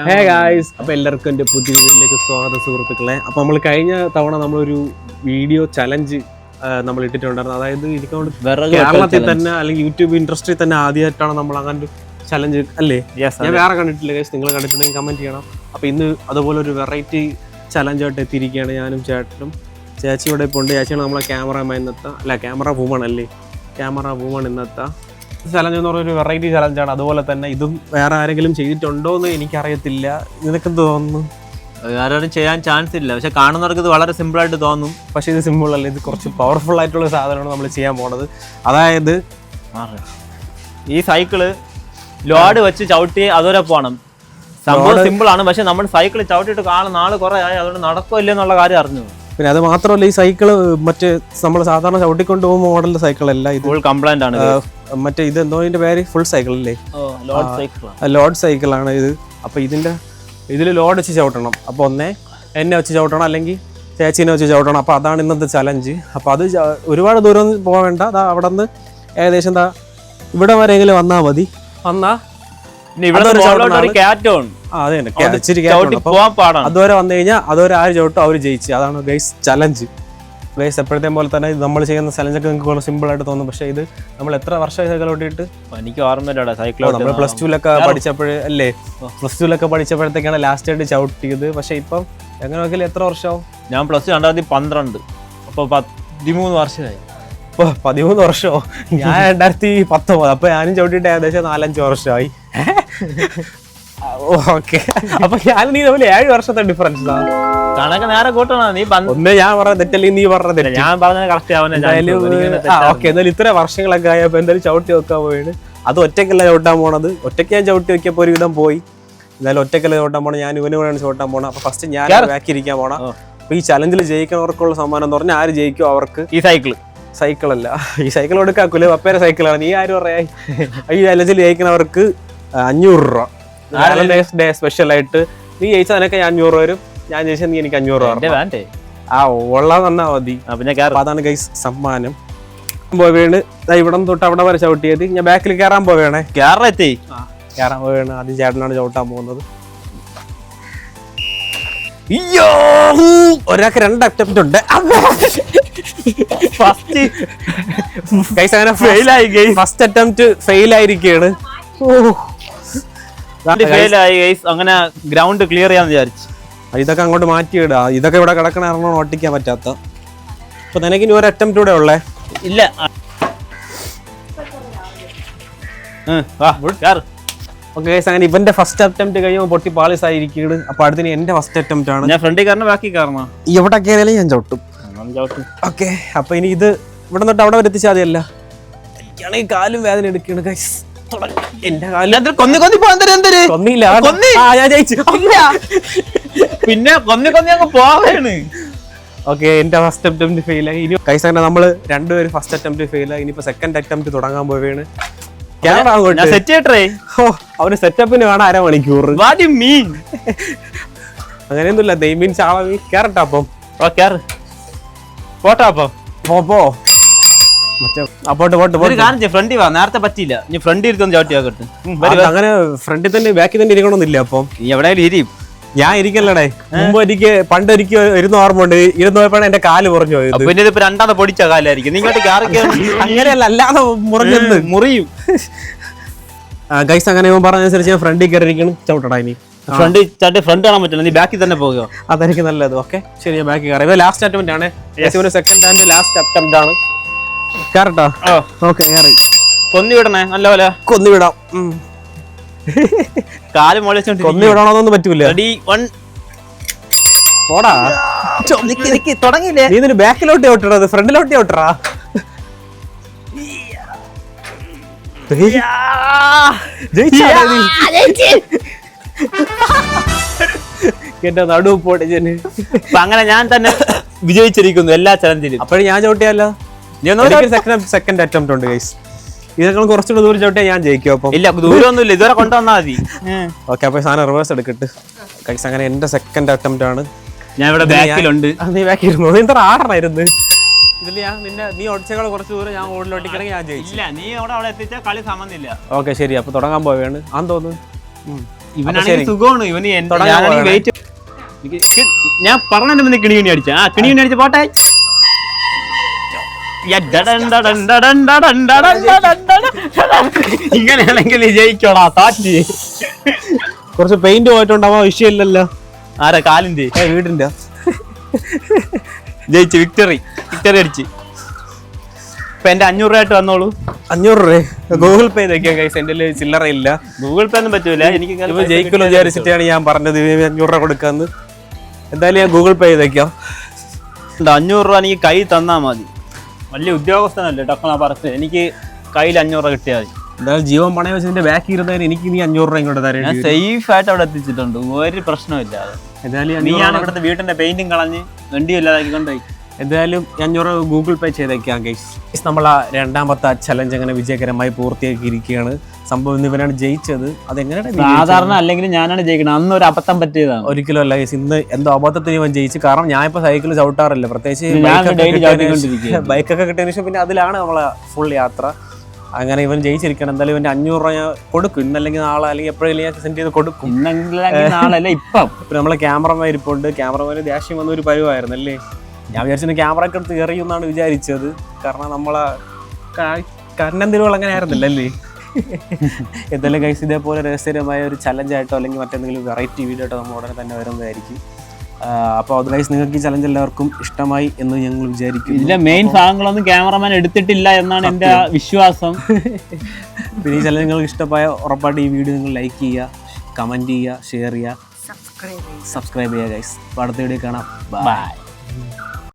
Hey guys, അപ്പോൾ എല്ലാവർക്കും എൻ്റെ പുതിയ വീഡിയോയിലേക്ക് സ്വാഗതം സുഹൃത്തുക്കളെ. അപ്പോൾ നമ്മൾ കഴിഞ്ഞ തവണ നമ്മളൊരു വീഡിയോ ചലഞ്ച് നമ്മൾ ഇട്ടിട്ടുണ്ടായിരുന്നു. അതായത് എനിക്കോട് കേരളത്തിൽ തന്നെ അല്ലെങ്കിൽ യൂട്യൂബ് ഇൻഡസ്ട്രിയിൽ തന്നെ ആദ്യമായിട്ടാണ് നമ്മൾ അങ്ങനെ ഒരു ചലഞ്ച് അല്ലേ? ഞാൻ വേറെ കണ്ടിട്ടില്ല ഗൈസ്, നിങ്ങൾ കണ്ടിട്ടുണ്ടെങ്കിൽ കമൻറ്റ് ചെയ്യണം. അപ്പോൾ ഇന്ന് അതുപോലെ ഒരു വെറൈറ്റി ചലഞ്ചായിട്ട് എത്തിയിരിക്കുകയാണ് ഞാനും ചേട്ടനും. ചേച്ചി ഇവിടെ ഇപ്പോൾ ഉണ്ട്. ചേച്ചിയാണ് നമ്മളെ ക്യാമറമാൻ ഇന്നത്തെ, അല്ല ക്യാമറ വുമൺ അല്ലേ, ക്യാമറ വുമൺ ഇന്നത്തെ ചലഞ്ച് എന്ന് പറഞ്ഞൊരു വെറൈറ്റി ചലഞ്ചാണ്. അതുപോലെ തന്നെ ഇതും വേറെ ആരെങ്കിലും ചെയ്തിട്ടുണ്ടോ എന്ന് എനിക്കറിയത്തില്ല. നിനക്കെന്ത് തോന്നുന്നു? ആരും ചെയ്യാൻ ചാൻസ് ഇല്ല, പക്ഷെ കാണുന്നവർക്ക് ഇത് വളരെ സിമ്പിൾ ആയിട്ട് തോന്നും. പക്ഷെ ഇത് സിമ്പിൾ അല്ല, ഇത് കുറച്ച് പവർഫുൾ ആയിട്ടുള്ള സാധനമാണ് നമ്മൾ ചെയ്യാൻ പോണത്. അതായത് ഈ സൈക്കിള് ലോഡ് വെച്ച് ചവിട്ടി അതുവരെ പോകണം. സംഭവം സിമ്പിൾ ആണ്, പക്ഷെ നമ്മൾ സൈക്കിൾ ചവിട്ടിയിട്ട് നാള് കുറെ ആയി, അതുകൊണ്ട് നടക്കില്ല എന്നുള്ള കാര്യം അറിഞ്ഞു. പിന്നെ അത് മാത്രമല്ല, ഈ സൈക്കിള് മറ്റേ നമ്മൾ സാധാരണ ചവിട്ടിക്കൊണ്ട് പോകുന്ന മോഡലിന്റെ സൈക്കിളല്ല, ഇത് ഫുൾ കംപ്ലൈന്റ് ആണ്. മറ്റേ ഇത് എന്തോ ഇതിന്റെ പേര് ഫുൾ സൈക്കിൾ അല്ലേ, ലോഡ് സൈക്കിളാണ് ഇത്. അപ്പൊ ഇതിൽ ലോഡ് വെച്ച് ചവിട്ടണം. അപ്പോൾ ഒന്നേ എന്നെ വെച്ച് ചവിട്ടണം, അല്ലെങ്കിൽ ചേച്ചീനെ വെച്ച് ചവിട്ടണം. അപ്പോൾ അതാണ് ഇന്നത്തെ ചലഞ്ച്. അപ്പോൾ അത് ഒരുപാട് ദൂരം പോവേണ്ട, അതാ അവിടെ നിന്ന് ഏകദേശം ഇവിടെ വരെയെങ്കിലും വന്നാൽ മതി. വന്നാ അതുവരെ വന്നു കഴിഞ്ഞാൽ അതുവരെ ആര് ചവിട്ടും അവർ ജയിച്ചു. അതാണ് ഗൈസ് ചലഞ്ച്. ഗൈസ് എപ്പോഴത്തെ പോലെ തന്നെ നമ്മൾ ചെയ്യുന്ന ചലഞ്ചൊക്കെ നിങ്ങൾക്ക് സിമ്പിൾ ആയിട്ട് തോന്നും, പക്ഷേ ഇത് നമ്മൾ എത്ര വർഷമായി സൈക്കിൾ ഓട്ടിയിട്ട്? എനിക്ക് ഓർമ്മയില്ല, സൈക്കിൾ നമ്മൾ പ്ലസ് ടുവിലൊക്കെ പഠിച്ചപ്പോഴേ അല്ലേ, പ്ലസ് ടുവിലൊക്കെ പഠിച്ചപ്പോഴത്തേക്കാണ് ലാസ്റ്റ് ആയിട്ട് ചവിട്ടിയത്. പക്ഷെ ഇപ്പം എങ്ങനെ നോക്കിയാൽ എത്ര വർഷമാവും? ഞാൻ പ്ലസ് ടു 2012, അപ്പോൾ 13 വർഷമായി. ഇപ്പോൾ 13 വർഷമോ? ഞാൻ 2019, അപ്പോൾ ഞാനും ചവിട്ടിയിട്ട് ഏകദേശം 4-5 വർഷമായി. ഓക്കെ, അപ്പൊ ഞാൻ നീ തമ്മിൽ 7 വർഷത്തെ ഡിഫറൻസ് കണക്ക് നേരെ കൂട്ടണ. നീ ഒന്ന് ഞാൻ പറഞ്ഞ തെറ്റല്ലേ, നീ പറഞ്ഞ തെറ്റ്. ഞാൻ പറഞ്ഞത് കറക്റ്റ് ആവുന്ന. ഓക്കെ, എന്നാലും ഇത്ര വർഷങ്ങളൊക്കെ ആയപ്പോ എന്തായാലും ചവിട്ടി വെക്കാൻ പോയാണ്. അത് ഒറ്റയ്ക്കല്ല ചവിട്ടാൻ പോണത്. ഒറ്റയ്ക്ക് ഞാൻ ചവിട്ടി വെക്കിയപ്പോ ഒരു വിധം പോയി. എന്നാലും ഒറ്റയ്ക്കല്ല ചവിട്ടാൻ പോണം, ഞാൻ ഇവന് വേണം ചവിട്ടാൻ പോണം. അപ്പൊ ഫസ്റ്റ് ഞാൻ ബാക്കിയിരിക്കാൻ പോണം. അപ്പൊ ഈ ചലഞ്ചിൽ ജയിക്കുന്നവർക്കുള്ള സമ്മാനം എന്ന് പറഞ്ഞാൽ ആര് ജയിക്കും അവർക്ക് ഈ സൈക്കിളല്ല, ഈ സൈക്കിൾ കൊടുക്കാക്കൂല, പപ്പേരെ സൈക്കിളാണ്. നീ ആരും പറയാ? ഈ ചലഞ്ചിൽ ജയിക്കുന്നവർക്ക് 500 രൂപ വാലന്റൈൻസ് ഡേ സ്പെഷ്യൽ ആയിട്ട്. നീ ജയിച്ചാൽ നിനക്ക് 500 രൂപ വരും, ഞാൻ ജയിച്ചാൽ നീ എനിക്ക് 500 രൂപ. ആ ഉള്ള തന്നാ മതി. അതാണ് ഗൈസ് സമ്മാനം. പോവേണ് ഇവിടെ തൊട്ട് അവിടെ വരെ ചവിട്ടിയത്. ഞാൻ ബാക്കിൽ കയറാൻ പോവേണേ. കയറാൻ പോവേണ്. ആദ്യം ചേട്ടനാണ് ചവിട്ടാൻ പോകുന്നത്. ഒരാൾക്ക് 2 അറ്റംപ്റ്റ് ഉണ്ട്. ഫസ്റ്റ് അറ്റംപ്റ്റ് ഫെയിൽ ആയിരിക്കുകയാണ്. അങ്ങനെ ഗ്രൗണ്ട് ക്ലിയർ ചെയ്യാന്ന് വിചാരിച്ചു. ഇതൊക്കെ അങ്ങോട്ട് മാറ്റിയിടാ. ഇതൊക്കെ ഇവിടെ കിടക്കണ ഓട്ടിക്കാൻ പറ്റാത്ത. അപ്പൊ നിനക്ക് ഇനി ഒരു അറ്റംപ്റ്റ് കൂടെ ഉള്ളേ? ഇല്ല. ഓക്കെ, അങ്ങനെ ഇവന്റെ ഫസ്റ്റ് അറ്റംപ്റ്റ് കഴിയുമ്പോൾ പൊട്ടി പാളിസ് ആയിരിക്കുകയാണ്. അപ്പൊ അടുത്തിന് എന്റെ ഫസ്റ്റ് അറ്റംപ്റ്റ് ആണ്. ഞാൻ ഫ്രണ്ടിൽ കാരണം ബാക്കി കാരണം എവിടെ കയറിയാലും ഞാൻ ചവിട്ടും. ഓക്കെ, അപ്പൊ ഇനി ഇത് ഇവിടെ തൊട്ട് അവിടെ വരെ എത്തിച്ചാൽ മതിയല്ല. എനിക്കാണെങ്കിൽ കാലും വേദന എടുക്കുകയാണ് ഗൈസ്. എന്റെ കാലിൽ പിന്നെ പോവാണ്. ഓക്കെ, എന്റെ ഫസ്റ്റ് അറ്റംപ്റ്റ് ഫെയിൽ ആയി. ഇനി ഗൈസ് അങ്ങനെ നമ്മള് രണ്ടുപേരും ഫസ്റ്റ് അറ്റംപ്റ്റ് ഫെയിൽ ആയി. ഇനിയിപ്പോ സെക്കൻഡ് അറ്റംപ്റ്റ് തുടങ്ങാൻ പോവുകയാണ്. അവന് സെറ്റപ്പിന് വേണം 1/2 മണിക്കൂർ. അങ്ങനെയൊന്നുമില്ല, മീൻസ് ആളെ കേറട്ടാ. അപ്പം പോട്ടാ. അപ്പം പോ ഫ്രണ്ടി വാ. നേരത്തെ പറ്റിയില്ല, നീ ഫ്രണ്ട് ഇരുത്തൊന്ന് ചവിട്ടി ആക്കട്ടെ. അങ്ങനെ ഫ്രണ്ടിൽ തന്നെ ബാക്കിൽ തന്നെ ഇരിക്കണമെന്നില്ല. അപ്പം നീ എവിടെയാലും ഇരിക്കും. ഞാൻ ഇരിക്കല്ലടേ. മുമ്പ് പണ്ട് ഇരുന്ന് ഓർമ്മ ഉണ്ട്. ഇരുന്ന് പോയപ്പോഴാണ് എന്റെ കാല് മുറിഞ്ഞു പോയത്. പിന്നെ ഇതിപ്പോ 2ാമത് പൊടിച്ച കാലായിരിക്കും. നിങ്ങോട്ട് അങ്ങനെയല്ല, അല്ലാതെ മുറിയും. ഗൈസ് അങ്ങനെ പറഞ്ഞനുസരിച്ച് ഞാൻ ഫ്രണ്ടിൽ കയറിയിരിക്കണം. ചവിട്ടടാ. ഇനി ഫ്രണ്ട് കാണാൻ പറ്റില്ല, നീ ബാക്കിൽ തന്നെ പോകുക. അതായിരിക്കും നല്ലത്. ഓക്കെ ശരി, ഞാൻ ബാക്കിൽ കയറി. ലാസ്റ്റ് അറ്റംപ്റ്റ് ആണ്. സെക്കൻഡ് ആൻഡ് ലാസ്റ്റ് അറ്റംപ്റ്റ് ആണ്. കയറട്ടോ? ഓക്കെ, കയറി. കൊന്നിവിടണേ, നല്ലപോലെ കൊന്നിവിടാം. കാല് മോളി കൊന്നിവിടണമെന്നൊന്നും പറ്റൂല. പോടാ, തുടങ്ങിയില്ലേ? നീ ഇതിന് ബാക്കിലോട്ട് ഓട്ടണത് ഫ്രണ്ടിലോട്ട് ഓട്ടറാ. എന്റെ നടു പൊടിച്ചന്. അങ്ങനെ ഞാൻ തന്നെ വിജയിച്ചിരിക്കുന്നു എല്ലാ ചലഞ്ചിലും. അപ്പോഴും ഞാൻ ചവിട്ടിയല്ലോ. സെക്കൻഡ് അറ്റംപ്റ്റ് ഉണ്ട് ഗൈസ്. ഇതൊക്കെ കുറച്ചുകൂടെ ദൂരം ചവിട്ടിയാൽ ഞാൻ ജയിക്കും. അപ്പം ഇല്ല, ദൂരമൊന്നുമില്ല, ഇതുവരെ കൊണ്ടുവന്നാൽ മതി. ഓക്കെ, അപ്പൊ സാധനം റിവേഴ്സ് എടുക്കട്ട് ഗൈസ്. അങ്ങനെ എന്റെ സെക്കൻഡ് അറ്റംപ്റ്റ് ആണ്. ഞാൻ ഇവിടെ ബാക്കിലുണ്ട്. നീ ബാക്കിയിരുന്നു. നീ എന്താ ആടണായിരുന്നു ഇതിൽ? ഞാൻ നീ ഒടിച്ചകൾ കുറച്ച് ദൂരം ഞാൻ ഓടിലോട്ടിക്കണെങ്കിൽ ഞാൻ ജയിച്ചു. ഇല്ല, നീ അവിടെ എത്തിച്ചാൽ കളി സമന്നില്ല. ഓക്കെ ശരി, അപ്പൊ തുടങ്ങാൻ പോവുകയാണ്. ആന്ന് തോന്നുന്നു ഇവനാണെങ്കിൽ സുഖമാണ്. ഇവന് തുടങ്ങാൻ പോവാണ്. വെയിറ്റ് ഞാൻ പറഞ്ഞതിന്റെ മുന്നേ കിണി കിണി അടിച്ച കിണി കിണി അടിച്ച പോട്ടെ. ഇങ്ങനെയാണെങ്കിൽ ജയിക്കോടാ താറ്റി. കുറച്ച് പെയിന്റ് പോയിട്ടുണ്ടാവാ, വിഷയമില്ലല്ലോ. ആരാ കാലിന്റെ വീടിന്റെ ജയിച്ചു. വിക്ടറി അടിച്ച്. ഇപ്പൊ എന്റെ 500 രൂപ ആയിട്ട് വന്നോളൂ. 500 രൂപ ഗൂഗിൾ പേ ചെയ്തേക്കാം ഗൈസ്. എന്റെ ചില്ലറ ഇല്ല. ഗൂഗിൾ പേ ഒന്നും പറ്റൂല. എനിക്ക് ഇവ ജയിക്കുമല്ലോ വിചാരിച്ചിട്ടാണ് ഞാൻ പറഞ്ഞത് 500 രൂപ കൊടുക്കാന്ന്. എന്തായാലും ഞാൻ ഗൂഗിൾ പേ ചെയ്തേക്കാം. 500 രൂപ എനിക്ക് കൈ തന്നാ മതി. വലിയ ഉദ്യോഗസ്ഥനല്ലേ ടക്കണ പറച്ച്. എനിക്ക് കയ്യിൽ 500 രൂപ കിട്ടിയാൽ മതി. എന്തായാലും ജീവൻ പണയം വെച്ചതിന്റെ ബാക്കി ഇരുന്നതിന് എനിക്ക് നീ 500 രൂപ ഇങ്ങോട്ട് ഞാൻ തരേണ്ടി വരും. സേഫ് ആയിട്ട് അവിടെ എത്തിച്ചിട്ടുണ്ട്. ഒരു പ്രശ്നമില്ല. എന്തായാലും നീയാണ് ഇവിടുത്തെ വീട്ടിന്റെ പെയിന്റും കളഞ്ഞ് വണ്ടിയും ഇല്ലാതാക്കി കൊണ്ടുപോയി. എന്തായാലും 500 രൂപ ഗൂഗിൾ പേ ചെയ്തേക്കാം ഗൈസ്. നമ്മൾ ആ രണ്ടാമത്തെ ചലഞ്ച് അങ്ങനെ വിജയകരമായി പൂർത്തിയാക്കിയിരിക്കുകയാണ്. സംഭവം ഇന്ന് ഇവനാണ് ജയിച്ചത്. അതെങ്ങനെയാണ് സാധാരണ അല്ലെങ്കിൽ ഞാനാണ് ജയിക്കണം. അന്ന് ഒരു അബദ്ധം പറ്റിയതാണ്. ഒരിക്കലും അല്ല ഗൈസ്. ഇന്ന് എന്തോ അബദ്ധത്തിന് ഇവൻ ജയിച്ചു. കാരണം ഞാൻ ഇപ്പൊ സൈക്കിൾ ചവിട്ടാറില്ല, പ്രത്യേകിച്ച് ബൈക്കൊക്കെ കിട്ടിയതിനു ശേഷം പിന്നെ അതിലാണ് നമ്മളെ ഫുൾ യാത്ര. അങ്ങനെ ഇവൻ ജയിച്ചിരിക്കണം. എന്തായാലും ഇവന്റെ 500 രൂപ ഞാൻ കൊടുക്കും. ഇന്നല്ലെങ്കിൽ നാളെ അല്ലെങ്കിൽ എപ്പോഴെങ്കിലും ഞാൻ സെൻഡ് ചെയ്ത് കൊടുക്കും. നാളല്ല ഇപ്പം. നമ്മളെ ക്യാമറമാൻ ഇരിപ്പുണ്ട്. ക്യാമറമാന് ദേഷ്യം വന്ന ഒരു പരിവായിരുന്നു അല്ലേ. ഞാൻ വിചാരിച്ചു ക്യാമറ ഒക്കെ എടുത്ത് എറിയുമെന്നാണ് വിചാരിച്ചത്. കാരണം നമ്മളെ കണ്ണന്തിരുകൾ അങ്ങനെ ആയിരുന്നില്ല അല്ലേ. എന്തായാലും ഗൈസ് ഇതേപോലെ രഹസ്യമായ ഒരു ചലഞ്ചായിട്ടോ അല്ലെങ്കിൽ മറ്റെന്തെങ്കിലും വെറൈറ്റി വീഡിയോ ആയിട്ടോ നമ്മൾ ഉടനെ തന്നെ വരുന്നതായിരിക്കും. അപ്പോൾ അത് ഗൈസ് നിങ്ങൾക്ക് ഈ ചലഞ്ച് എല്ലാവർക്കും ഇഷ്ടമായി എന്ന് ഞങ്ങൾ വിചാരിക്കും. ഇതിലെ മെയിൻ ഭാഗങ്ങളൊന്നും ക്യാമറമാൻ എടുത്തിട്ടില്ല എന്നാണ് എൻ്റെ വിശ്വാസം. പിന്നെ ഈ ചലഞ്ച് നിങ്ങൾക്ക് ഇഷ്ടമായ ഉറപ്പായിട്ട് ഈ വീഡിയോ നിങ്ങൾ ലൈക്ക് ചെയ്യുക, കമൻറ്റ് ചെയ്യുക, ഷെയർ ചെയ്യുക, സബ്സ്ക്രൈബ് ചെയ്യുക ഗൈസ്. അപ്പോൾ അടുത്ത വീഡിയോ കാണാം. ബൈ.